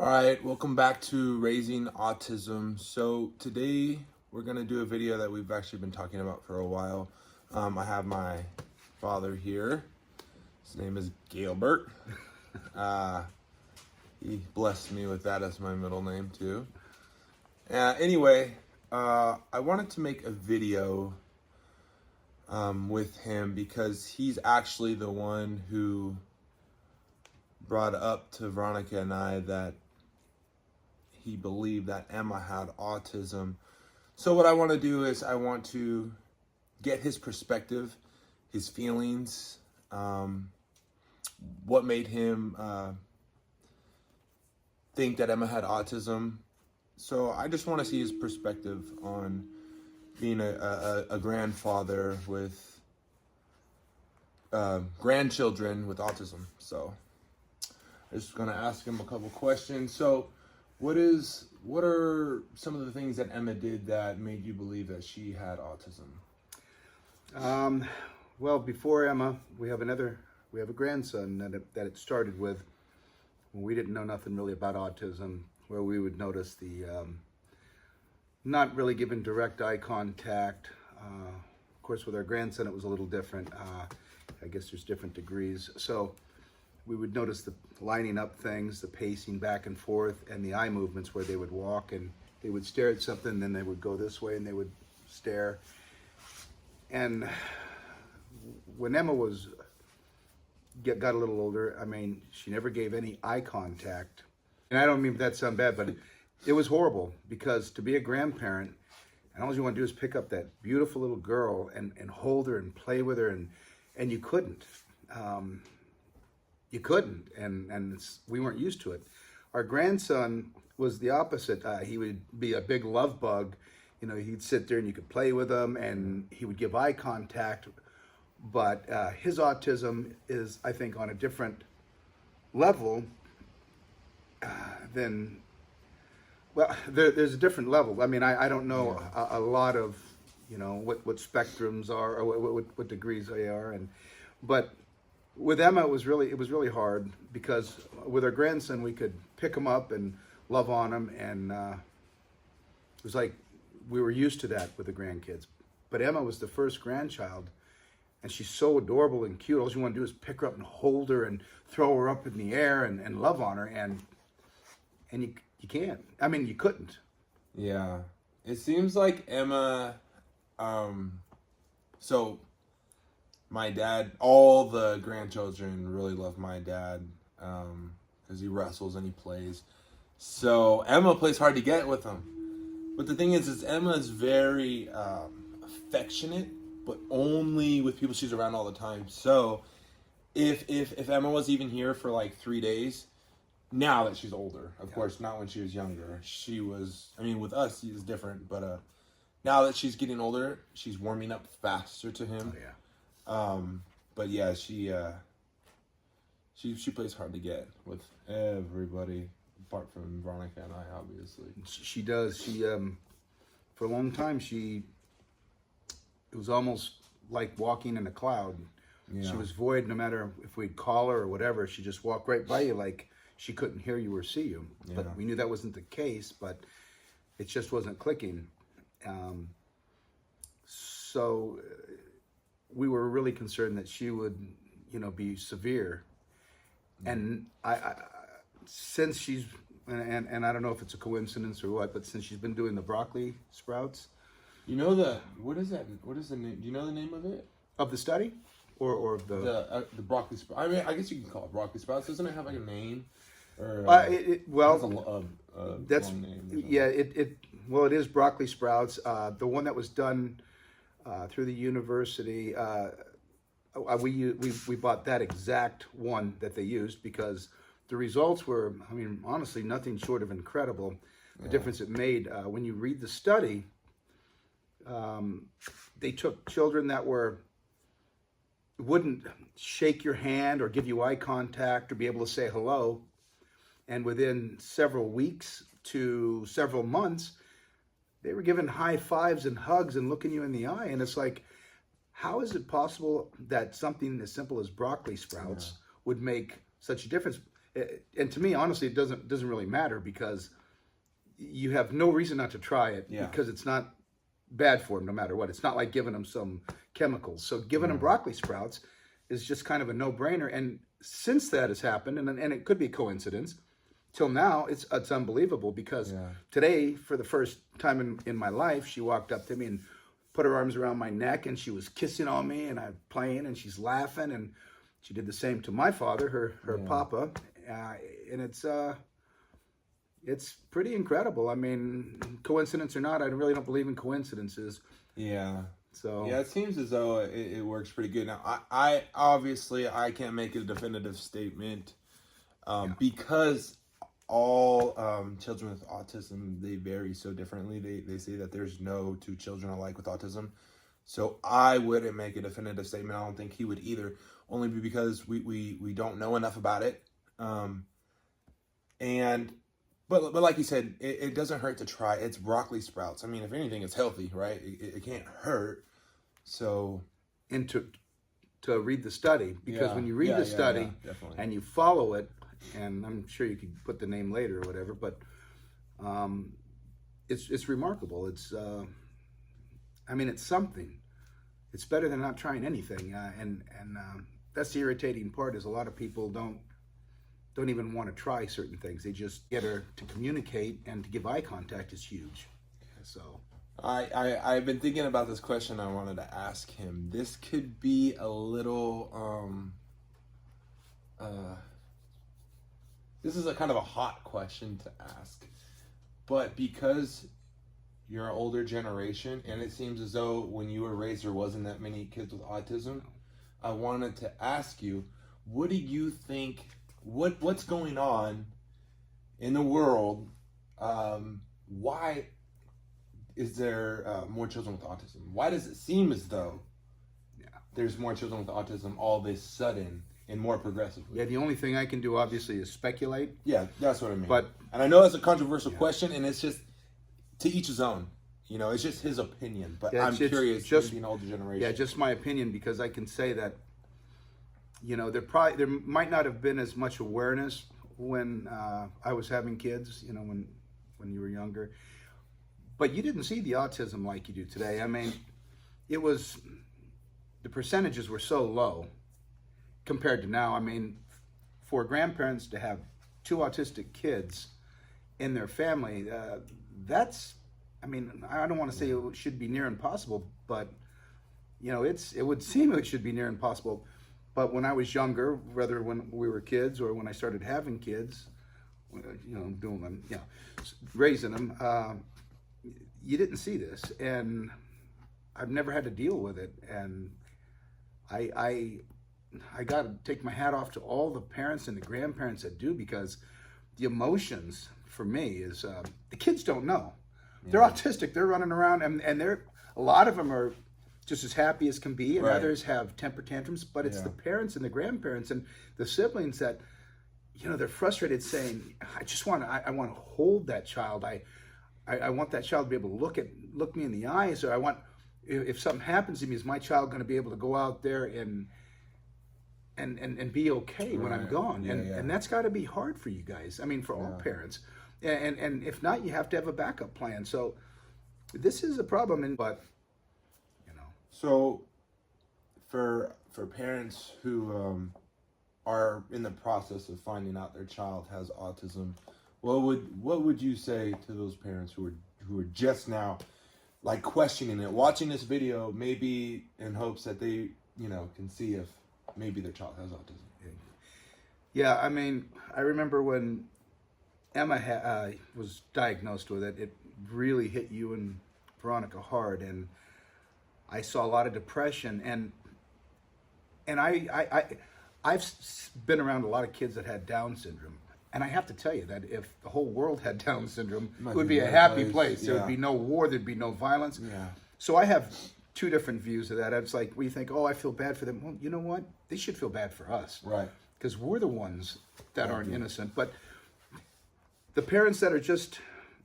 All right, welcome back to Raising Autism. So today we're going to do a video that we've actually been talking about for a while. I have my father here. His name is Gilbert. He blessed me with that as my middle name too. Anyway, I wanted to make a video with him because he's actually the one who brought up to Veronica and I that he believed that Emma had autism. So what I want to do is I want to get his perspective, his feelings, what made him think that Emma had autism. So I just want to see his perspective on being a grandfather with grandchildren with autism. So I'm just going to ask him a couple questions. So what are some of the things that Emma did that made you believe that she had autism? Well, before Emma, we have a grandson that it started with when we didn't know nothing really about autism, where we would notice the not really giving direct eye contact. Of course, with our grandson, it was a little different. I guess there's different degrees. So we would notice the lining up things, the pacing back and forth, and the eye movements where they would walk and they would stare at something, then they would go this way and they would stare. And when Emma got a little older, I mean, she never gave any eye contact. And I don't mean that sound bad, but it was horrible because to be a grandparent, and all you want to do is pick up that beautiful little girl and hold her and play with her, and you couldn't. You couldn't, and we weren't used to it. Our grandson was the opposite. He would be a big love bug. You know, he'd sit there and you could play with him, and he would give eye contact. But his autism is, I think, on a different level than, well, there's a different level. I mean, I don't know a lot of, you know, what spectrums are or what degrees they are, but with Emma, it was really hard because with our grandson, we could pick him up and love on him, and it was like we were used to that with the grandkids. But Emma was the first grandchild, and she's so adorable and cute. All you want to do is pick her up and hold her and throw her up in the air and love on her, and you can't. I mean, you couldn't. Yeah, it seems like Emma. So my dad, all the grandchildren really love my dad because he wrestles and he plays. So Emma plays hard to get with him. But the thing is Emma is very affectionate, but only with people she's around all the time. So if Emma was even here for like 3 days, now that she's older, of course, not when she was younger. She was, I mean, with us, he's different. But now that she's getting older, she's warming up faster to him. Oh, yeah. But yeah, she plays hard to get with everybody apart from Veronica and I, obviously. She does. She for a long time it was almost like walking in a cloud. Yeah. She was void. No matter if we'd call her or whatever, she just walked right by you like she couldn't hear you or see you. Yeah. But we knew that wasn't the case. But it just wasn't clicking. So we were really concerned that she would, you know, be severe. And I since she's, and I don't know if it's a coincidence or what, but since she's been doing the broccoli sprouts. You know what is that? What is the name? Do you know the name of it? Of the study? Or of the broccoli sprouts? I mean, I guess you can call it broccoli sprouts. Doesn't it have like a name? Or, well, that's, long name yeah, well, it is broccoli sprouts. The one that was done through the university, we bought that exact one that they used because the results were, I mean, honestly, nothing short of incredible. The difference it made. When you read the study, they took children that wouldn't shake your hand or give you eye contact or be able to say hello, and within several weeks to several months, they were given high fives and hugs and looking you in the eye. And it's like, how is it possible that something as simple as broccoli sprouts would make such a difference? And to me, honestly, it doesn't really matter, because you have no reason not to try it, because it's not bad for them no matter what. It's not like giving them some chemicals. So giving them broccoli sprouts is just kind of a no-brainer. And since that has happened, and it could be coincidence, till now, it's unbelievable, because today, for the first time in my life, she walked up to me and put her arms around my neck, and she was kissing on me, and I'm playing, and she's laughing, and she did the same to my father, her papa, and it's pretty incredible. I mean, coincidence or not, I really don't believe in coincidences. Yeah. So yeah, it seems as though it works pretty good. Now, I obviously I can't make a definitive statement because all children with autism, they vary so differently. They say that there's no two children alike with autism. So I wouldn't make a definitive statement. I don't think he would either, only because we don't know enough about it. But like you said, it doesn't hurt to try. It's broccoli sprouts. I mean, if anything, it's healthy, right? It can't hurt. So, and to read the study, because when you read the study and you follow it, and I'm sure you could put the name later or whatever, but it's remarkable. It's I mean, it's something. It's better than not trying anything, and that's the irritating part, is a lot of people don't even want to try certain things. They just get her to communicate, and to give eye contact is huge. So I've been thinking about this question I wanted to ask him. This could be a little this is a kind of a hot question to ask, but because you're an older generation, and it seems as though when you were raised there wasn't that many kids with autism, I wanted to ask you, what do you think, what's going on in the world? Why is there more children with autism? Why does it seem as though there's more children with autism all this sudden and more progressively? Yeah, the only thing I can do, obviously, is speculate. Yeah, that's what I mean. But, and I know that's a controversial question, and it's just to each his own. You know, it's just his opinion. But I'm curious, just being an older generation. Yeah, just my opinion, because I can say that, you know, there might not have been as much awareness when I was having kids, you know, when you were younger. But you didn't see the autism like you do today. I mean, the percentages were so low compared to now. I mean, for grandparents to have 2 autistic kids in their family, that's, I mean, I don't want to say it should be near impossible, but, you know, it would seem it should be near impossible. But when I was younger, whether when we were kids or when I started having kids, you know, doing them, you know, raising them, you didn't see this, and I've never had to deal with it. And I got to take my hat off to all the parents and the grandparents that do, because the emotions for me is the kids don't know. They're autistic. They're running around, and a lot of them are just as happy as can be, and others have temper tantrums. But it's the parents and the grandparents and the siblings that, you know, they're frustrated, saying, I want to hold that child. I want that child to be able to look me in the eyes, or I want, if something happens to me, is my child going to be able to go out there and be okay when I'm gone? And that's got to be hard for you guys. I mean, for all parents. And if not, you have to have a backup plan. So this is a problem, but you know. So for parents who are in the process of finding out their child has autism, what would you say to those parents who are just now like questioning it, watching this video, maybe in hopes that they, you know, can see if maybe their child has autism? Yeah, I mean, I remember when Emma was diagnosed with it, it really hit you and Veronica hard, and I saw a lot of depression, and I've been around a lot of kids that had Down syndrome, and I have to tell you that if the whole world had Down syndrome, it would be a happy place. There would be no war, there'd be no violence. So I have 2 different views of that. It's like, we think, oh, I feel bad for them. Well, you know what? They should feel bad for us. Right. Because we're the ones that aren't innocent. But the parents that are just,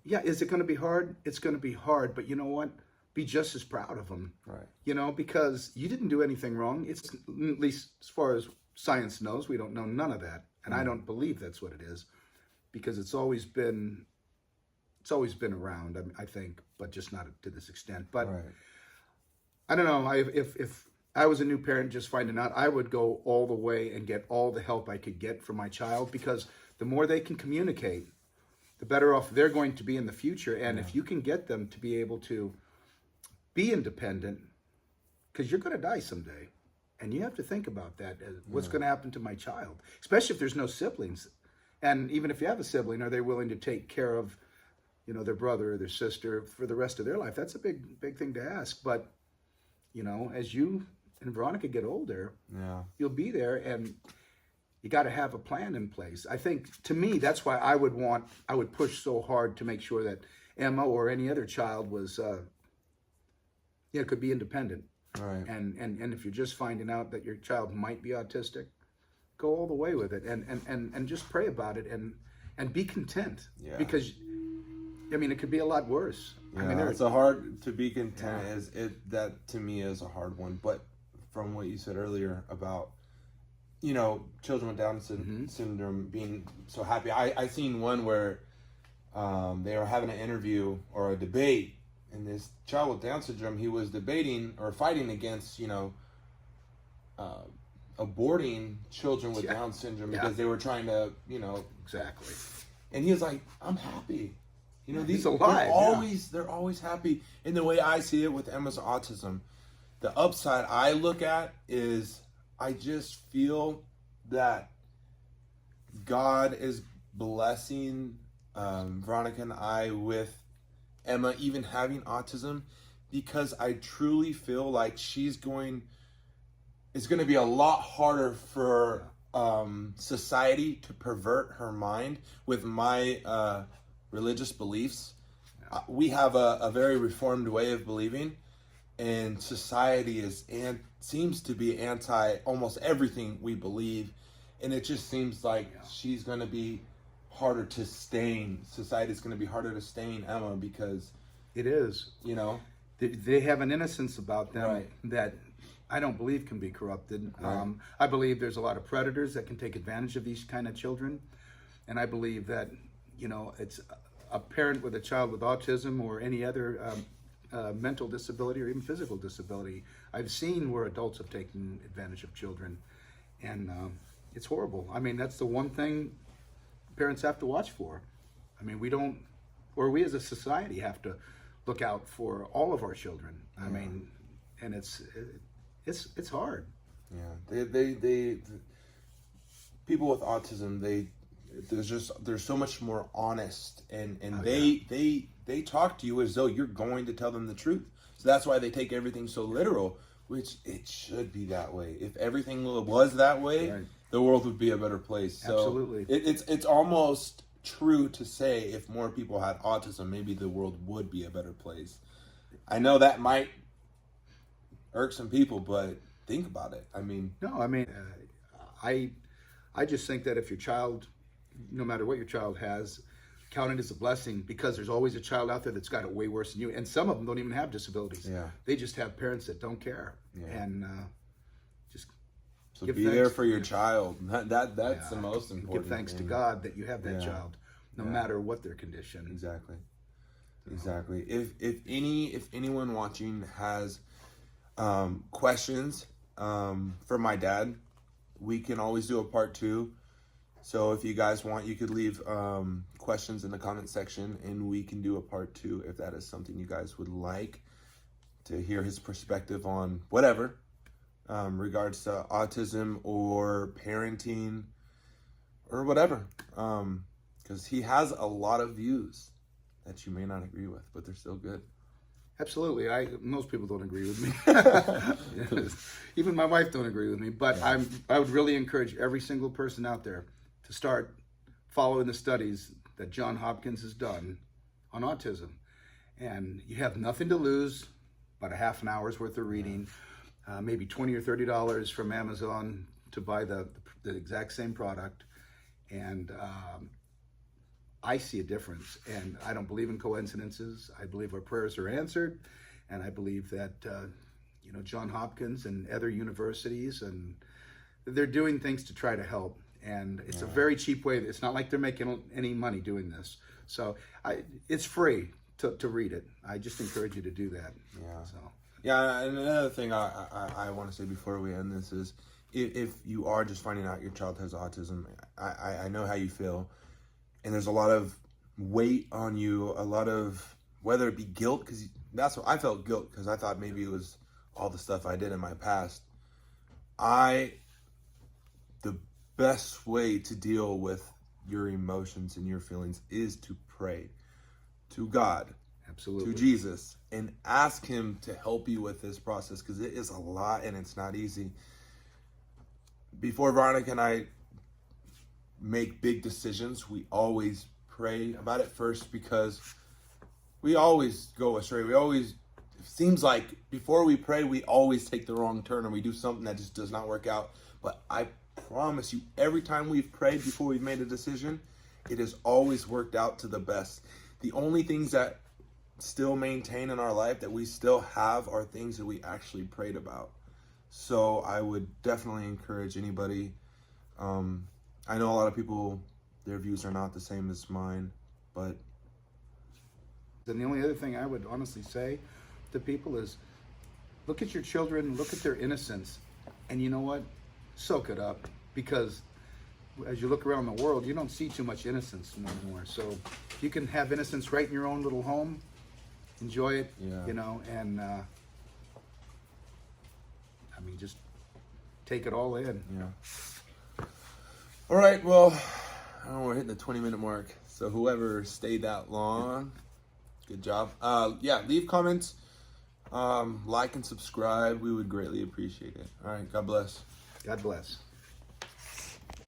is it going to be hard? It's going to be hard. But you know what? Be just as proud of them. Right. You know, because you didn't do anything wrong. It's, at least as far as science knows, we don't know none of that. And I don't believe that's what it is, because it's always been around, I think, but just not to this extent. But Right. I don't know. If I was a new parent just finding out, I would go all the way and get all the help I could get for my child, because the more they can communicate, the better off they're going to be in the future. And if you can get them to be able to be independent, because you're going to die someday, and you have to think about that. What's going to happen to my child, especially if there's no siblings? And even if you have a sibling, are they willing to take care of, their brother or their sister for the rest of their life? That's a big thing to ask. But, as you and Veronica get older, you'll be there, and you got to have a plan in place. I think, to me, that's why I would push so hard to make sure that Emma or any other child was, could be independent. Right. And if you're just finding out that your child might be autistic, go all the way with it, and just pray about it, and be content. Yeah. Because, it could be a lot worse. Yeah, it's a hard to be content. That to me is a hard one. But from what you said earlier about, children with Down syndrome being so happy, I seen one where they were having an interview or a debate, and this child with Down syndrome, he was debating or fighting against, aborting children with Down syndrome because they were trying to, Exactly. And he was like, "I'm happy." These alive. They're always happy. In the way I see it with Emma's autism, the upside I look at is I just feel that God is blessing Veronica and I with Emma even having autism, because I truly feel like it's going to be a lot harder for society to pervert her mind with my religious beliefs. We have a very reformed way of believing, and society seems to be anti almost everything we believe, and it just seems like she's going to be harder to stain. Society's going to be harder to stain Emma, because it is. They have an innocence about them that I don't believe can be corrupted. Right. I believe there's a lot of predators that can take advantage of these kind of children, and I believe that it's a parent with a child with autism or any other mental disability or even physical disability. I've seen where adults have taken advantage of children, and it's horrible. That's the one thing parents have to watch for. We as a society have to look out for all of our children. And it's hard. Yeah, they people with autism, there's so much more honest, and they talk to you as though you're going to tell them the truth. So that's why they take everything so literal, which it should be that way. If everything was that way, the world would be a better place. So absolutely, it's almost true to say if more people had autism, maybe the world would be a better place. I know that might irk some people, but think about it. I just think that if your child, no matter what your child has, count it as a blessing, because there's always a child out there that's got it way worse than you, and some of them don't even have disabilities. They just have parents that don't care. And just so be there for your child. That's the most important. Give thanks to God that you have that child, no matter what their condition. Exactly. If anyone watching has questions for my dad, we can always do a part 2. So if you guys want, you could leave questions in the comment section, and we can do a part 2 if that is something you guys would like to hear his perspective on whatever, regards to autism or parenting or whatever. Because he has a lot of views that you may not agree with, but they're still good. Absolutely. Most people don't agree with me. Even my wife don't agree with me. But I would really encourage every single person out there to start following the studies that John Hopkins has done on autism. And you have nothing to lose, about a half an hour's worth of reading, maybe $20 or $30 from Amazon to buy the exact same product. And I see a difference, and I don't believe in coincidences. I believe our prayers are answered, and I believe that John Hopkins and other universities, and they're doing things to try to help. And it's a very cheap way. It's not like they're making any money doing this. So it's free to read it. I just encourage you to do that. Yeah. So. Yeah, and another thing I want to say before we end this is, if you are just finding out your child has autism, I know how you feel. And there's a lot of weight on you, a lot of, whether it be guilt, because that's what I felt, guilt, because I thought maybe it was all the stuff I did in my past. The best way to deal with your emotions and your feelings is to pray to God, Absolutely. to Jesus, and ask him to help you with this process, because it is a lot and it's not easy. Before Veronica and I make big decisions, we always pray about it first, because we always go astray. It seems like before we pray, we always take the wrong turn and we do something that just does not work out. But I promise you, every time we've prayed before we've made a decision, it has always worked out to the best. The only things that still maintain in our life that we still have are things that we actually prayed about. So I would definitely encourage anybody. I know a lot of people, their views are not the same as mine, but. And the only other thing I would honestly say to people is, look at your children, look at their innocence, and you know what? Soak it up, because as you look around the world, you don't see too much innocence anymore. So you can have innocence right in your own little home, enjoy it, you know, and just take it all in. Yeah. All right, well, I don't know, we're hitting the 20-minute mark, so whoever stayed that long, good job. Leave comments, like and subscribe. We would greatly appreciate it. All right, God bless. God bless.